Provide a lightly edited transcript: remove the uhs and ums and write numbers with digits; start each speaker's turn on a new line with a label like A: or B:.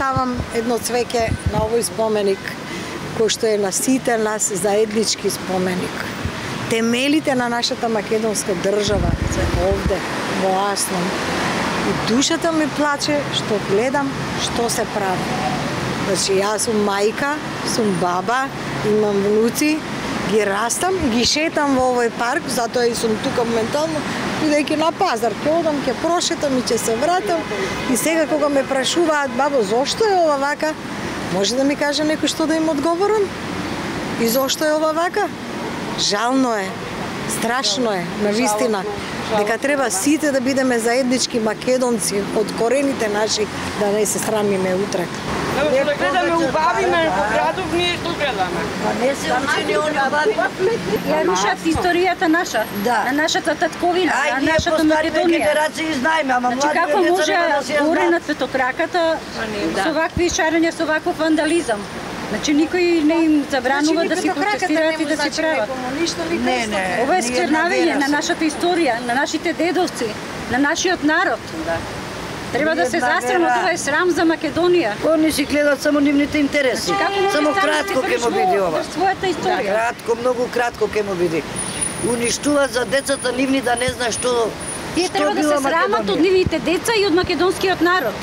A: Ставам едно цвеќе на овој споменик, кој што е на сите нас заеднички споменик. Темелите на нашата македонска држава се овде, во Аслан. И душата ми плаче што гледам што се прави. Значи, јас сум мајка, сум баба, имам внуци, ги растам и ги шетам во овој парк, затоа и сум тука моментално, бидејќи на пазар, ќе одам, ќе прошетам и ќе се вратам. И сега кога ме прашуваат, бабо, зошто е ова вака? Може да ми каже некој што да им одговорам? И зошто е ова вака? Жално е, страшно е, навистина, дека треба сите да бидеме заеднички македонци од корените наши, да не се срамиме утре.
B: Не гледаме убавиме во градов, ние што гледаме?
C: Не се учени они убави.
D: Ја рушат историјата наша, на нашата татковина, на нашата Македонија.
C: Генерации знаеме, ама
D: Значи како може горе над петокраката со вакви шарења, со ваков вандализам? Значи никој не им забранува да си протестираат и да си прават.
C: Не.
D: Ова е сквернавење на нашата историја, на нашите дедовци, на нашиот народ. Треба да се засрамат, ова е срам за Македонија.
C: Они си гледат само нивните интереси. Само кратко ќе му биде ова.
D: Својата историја.
C: Кратко, многу кратко ќе му биде. Уништуваат за децата нивни да не знаат што
D: Тие треба да се срамат од нивните деца и од македонскиот народ.